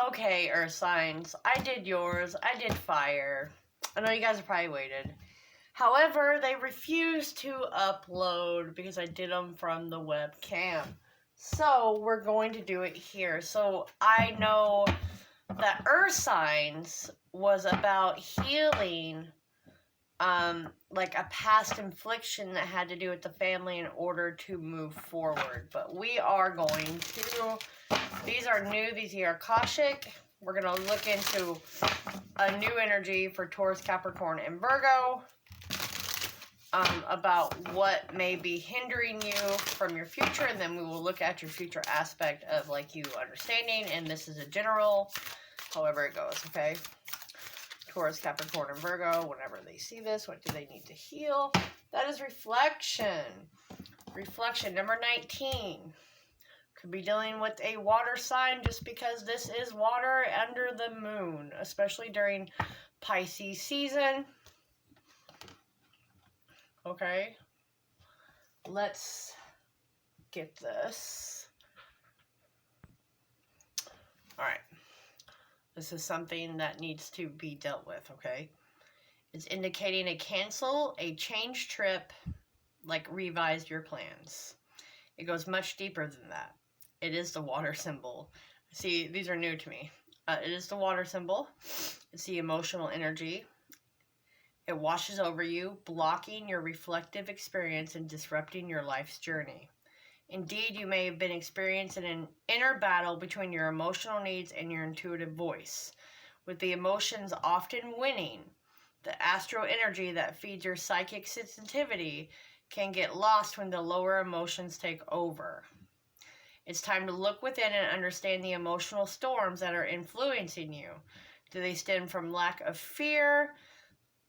Okay, Earth signs. I did yours. I did fire. I know you guys are probably waited. However, they refused to upload because I did them from the webcam. So, we're going to do it here. So, I know that Earth signs was about healing, like a past infliction that had to do with the family in order to move forward. But we are going to, these are new, these are Akashic. We're going to look into a new energy for Taurus, Capricorn, and Virgo. About what may be hindering you from your future, and then we will look at your future aspect of like you understanding, and this is a general, however it goes, okay? Taurus, Capricorn, and Virgo, whenever they see this, what do they need to heal? That is reflection. Reflection, number 19. Could be dealing with a water sign just because this is water under the moon, especially during Pisces season. Okay, let's get this. All right, this is something that needs to be dealt with, okay? It's indicating a cancel, a change trip, like revise your plans. It goes much deeper than that. It is the water symbol. See, these are new to me. It is the water symbol. It's the emotional energy. It washes over you, blocking your reflective experience and disrupting your life's journey. Indeed, you may have been experiencing an inner battle between your emotional needs and your intuitive voice, with the emotions often winning. The astral energy that feeds your psychic sensitivity can get lost when the lower emotions take over. It's time to look within and understand the emotional storms that are influencing you. Do they stem from lack of fear?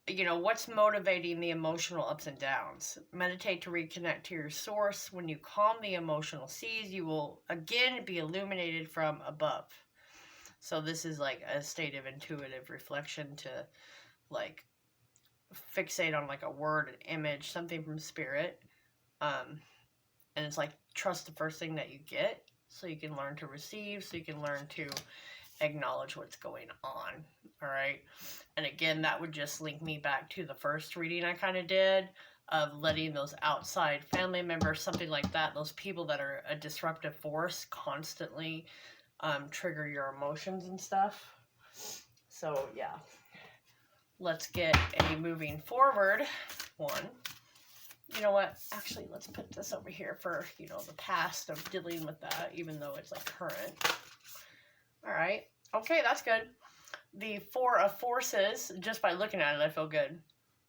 You know, what's motivating the emotional ups and downs? Meditate to reconnect to your source. When you calm the emotional seas, you will again be illuminated from above. So this is like a state of intuitive reflection to like fixate on like a word, an image, something from spirit. And it's like trust the first thing that you get so you can learn to receive, so you can learn to acknowledge what's going on. All right, and again, that would just link me back to the first reading I kind of did of letting those outside family members, something like that, those people that are a disruptive force constantly trigger your emotions and stuff. So yeah, let's get a moving forward one. You know what, actually, let's put this over here for, you know, the past of dealing with that, even though it's like current. All right, okay, that's good. The Four of Forces, just by looking at it, I feel good.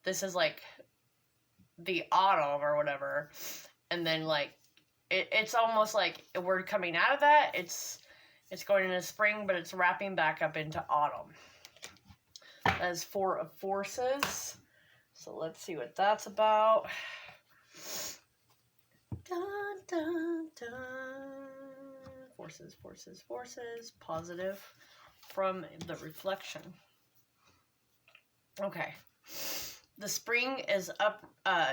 This is like the autumn or whatever. And then like, it's almost like we're coming out of that. It's going into spring, but it's wrapping back up into autumn. That is Four of Forces. So let's see what that's about. Dun, dun, dun. Forces, forces, forces. Positive. From the reflection. Okay. The spring is up,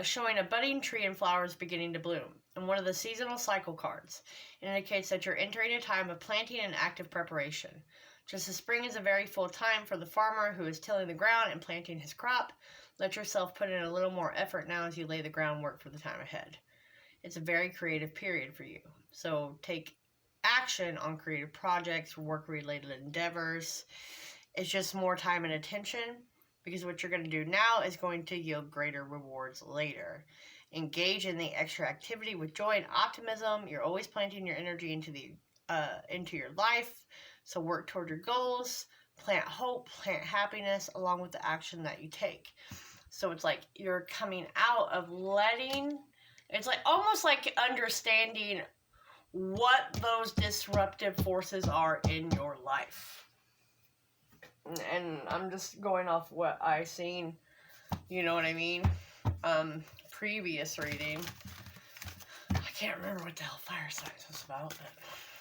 showing a budding tree and flowers beginning to bloom. And one of the seasonal cycle cards. It indicates that you're entering a time of planting and active preparation. Just as spring is a very full time for the farmer who is tilling the ground and planting his crop, let yourself put in a little more effort now as you lay the groundwork for the time ahead. It's a very creative period for you. So take action on creative projects, work-related endeavors. It's just more time and attention, because what you're going to do now is going to yield greater rewards later. Engage in the extra activity with joy and optimism. You're always planting your energy into your life, so work toward your goals. Plant hope, plant happiness, along with the action that you take. So it's like you're coming out of letting, it's like almost like understanding what those disruptive forces are in your life. And I'm just going off what I seen, you know what I mean? Previous reading. I can't remember what the hell fire signs was about, but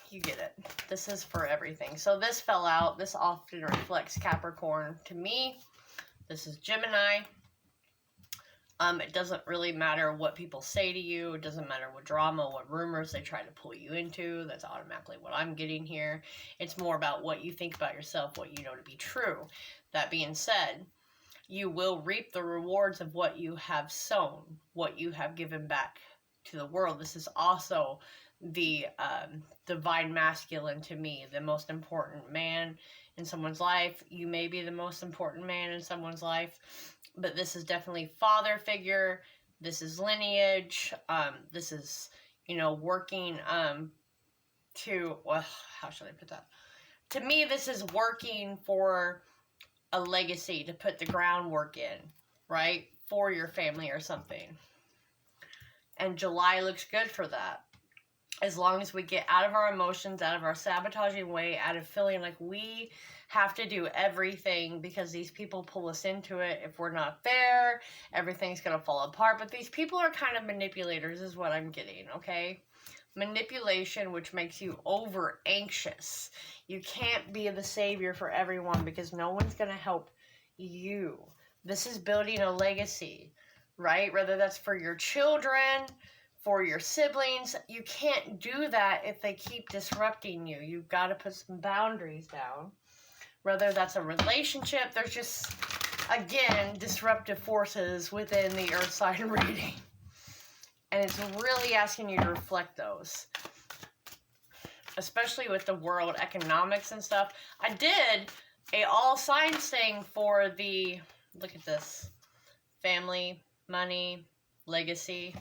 you get it. This is for everything. So this fell out. This often reflects Capricorn to me. This is Gemini. It doesn't really matter what people say to you. It doesn't matter what drama, what rumors they try to pull you into. That's automatically what I'm getting here. It's more about what you think about yourself, what you know to be true. That being said, you will reap the rewards of what you have sown, what you have given back to the world. This is also the divine masculine to me, the most important man in someone's life. You may be the most important man in someone's life, but this is definitely father figure. This is lineage. This is, working to, well, how should I put that? To me, this is working for a legacy, to put the groundwork in, right? For your family or something. And July looks good for that. As long as we get out of our emotions, out of our sabotaging way, out of feeling like we have to do everything because these people pull us into it. If we're not there, everything's going to fall apart. But these people are kind of manipulators is what I'm getting, okay? Manipulation, which makes you over anxious. You can't be the savior for everyone because no one's going to help you. This is building a legacy, right? Whether that's for your children, for your siblings. You can't do that if they keep disrupting you. You've got to put some boundaries down. Whether that's a relationship, there's just, again, disruptive forces within the Earth sign reading. And it's really asking you to reflect those. Especially with the world economics and stuff. I did a all signs thing for the, look at this, family, money, legacy.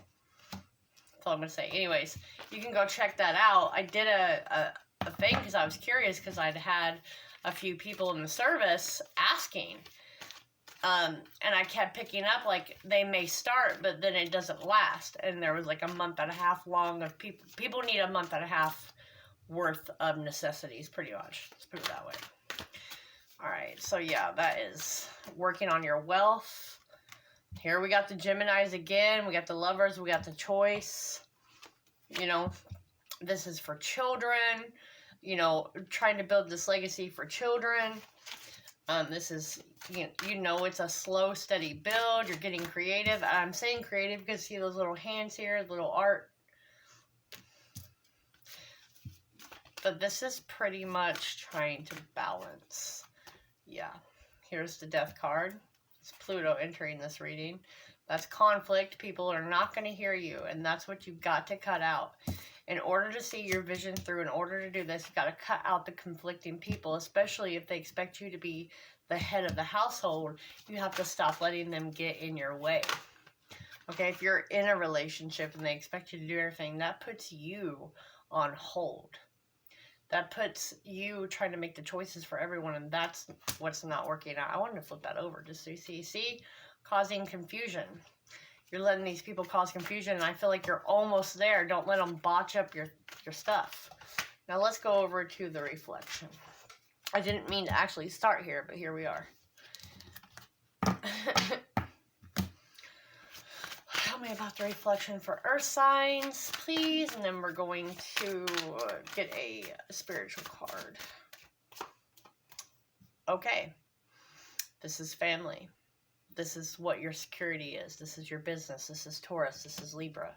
That's all I'm going to say. Anyways, you can go check that out. I did a thing because I was curious because I'd had a few people in the service asking. And I kept picking up, like, they may start, but then it doesn't last. And there was like a month and a half long of people. People need a month and a half worth of necessities, pretty much. Let's put it that way. All right. So, yeah, that is working on your wealth. Here we got the Geminis again. We got the Lovers. We got the Choice. This is for children. Trying to build this legacy for children. This is, it's a slow, steady build. You're getting creative. I'm saying creative because see those little hands here, little art. But this is pretty much trying to balance. Yeah. Here's the Death card. It's Pluto entering this reading. That's conflict. People are not going to hear you, and that's what you've got to cut out. In order to see your vision through, in order to do this, you've got to cut out the conflicting people, especially if they expect you to be the head of the household. You have to stop letting them get in your way. Okay, if you're in a relationship and they expect you to do everything, that puts you on hold. That puts you trying to make the choices for everyone, and that's what's not working out. I wanted to flip that over just so you see, causing confusion. You're letting these people cause confusion, and I feel like you're almost there. Don't let them botch up your stuff. Now let's go over to the reflection. I didn't mean to actually start here, but here we are. Tell me about the reflection for Earth signs, please. And then we're going to get a spiritual card. Okay. This is family. This is what your security is. This is your business. This is Taurus. This is Libra.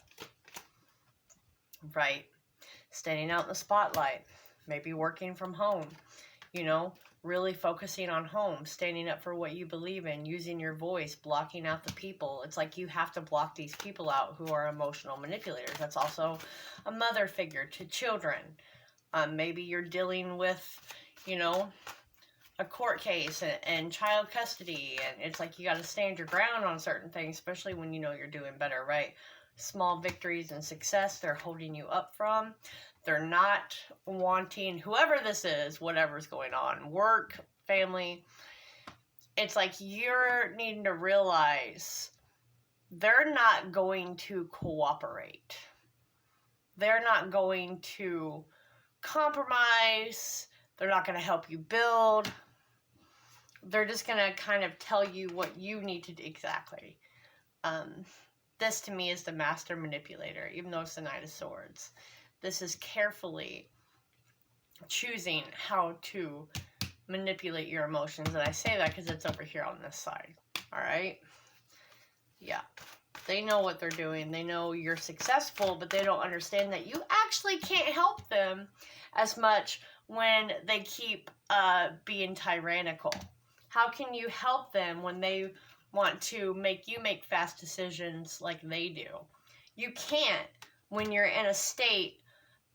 Right. Standing out in the spotlight. Maybe working from home. Really focusing on home. Standing up for what you believe in. Using your voice. Blocking out the people. It's like you have to block these people out who are emotional manipulators. That's also a mother figure to children. Maybe you're dealing with, a court case and child custody, and it's like you got to stand your ground on certain things, especially when you're doing better, right? Small victories and success they're holding you up from. They're not wanting, whoever this is, whatever's going on, work, family, it's like you're needing to realize they're not going to cooperate. They're not going to compromise. They're not going to help you build. They're just going to kind of tell you what you need to do exactly. This to me is the master manipulator, even though it's the Knight of Swords. This is carefully choosing how to manipulate your emotions. And I say that because it's over here on this side. All right? Yeah. They know what they're doing. They know you're successful, but they don't understand that you actually can't help them as much when they keep being tyrannical. How can you help them when they want to make you make fast decisions like they do? You can't when you're in a state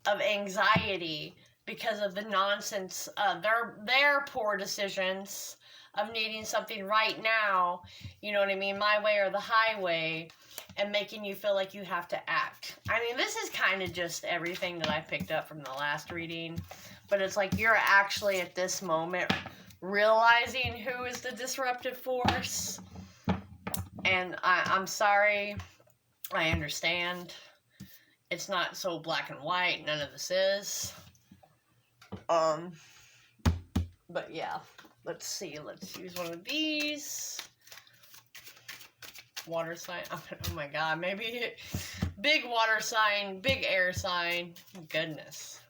of anxiety because of the nonsense, their poor decisions of needing something right now, you know what I mean, my way or the highway, and making you feel like you have to act. I mean, this is kind of just everything that I picked up from the last reading, but it's like you're actually at this moment realizing who is the disruptive force, and I'm sorry, I understand. It's not so black and white, none of this is. But yeah, let's see, let's use one of these. Water sign, oh my god, maybe big water sign, big air sign, goodness.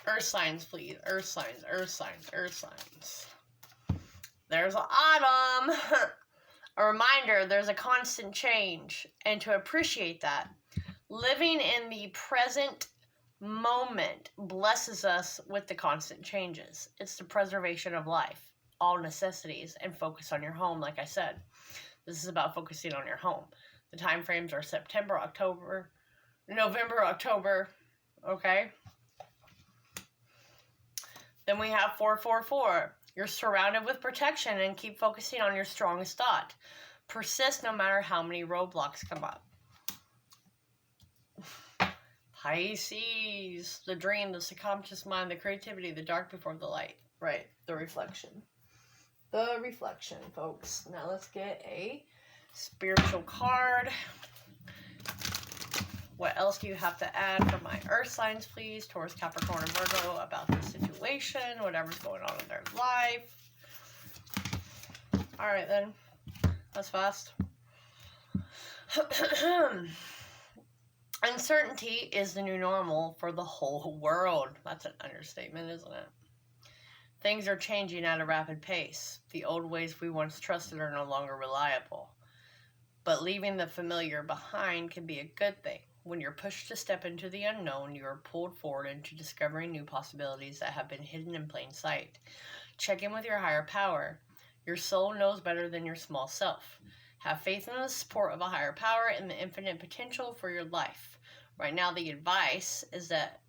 Earth signs, please, earth signs, earth signs, earth signs. There's autumn. A reminder, there's a constant change, and to appreciate that, living in the present moment blesses us with the constant changes. It's the preservation of life, all necessities, and focus on your home, like I said. This is about focusing on your home. The time frames are September, October, November, October, okay? Then we have 444. You're surrounded with protection and keep focusing on your strongest thought. Persist no matter how many roadblocks come up. Pisces, the dream, the subconscious mind, the creativity, the dark before the light. Right, the reflection. The reflection, folks. Now let's get a spiritual card. What else do you have to add for my earth signs, please? Taurus, Capricorn, and Virgo about the situation, whatever's going on in their life. All right, then. That's fast. Uncertainty is the new normal for the whole world. That's an understatement, isn't it? Things are changing at a rapid pace. The old ways we once trusted are no longer reliable. But leaving the familiar behind can be a good thing. When you're pushed to step into the unknown, you are pulled forward into discovering new possibilities that have been hidden in plain sight. Check in with your higher power. Your soul knows better than your small self. Have faith in the support of a higher power and the infinite potential for your life. Right now, the advice is that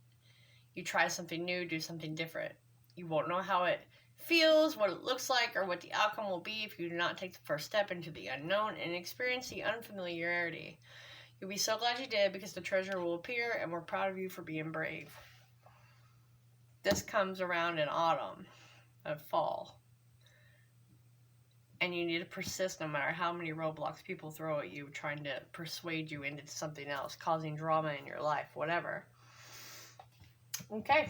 you try something new, do something different. You won't know how it feels, what it looks like, or what the outcome will be if you do not take the first step into the unknown and experience the unfamiliarity. You'll be so glad you did because the treasure will appear, and we're proud of you for being brave. This comes around in autumn and fall. And you need to persist no matter how many roadblocks people throw at you, trying to persuade you into something else, causing drama in your life, whatever. Okay.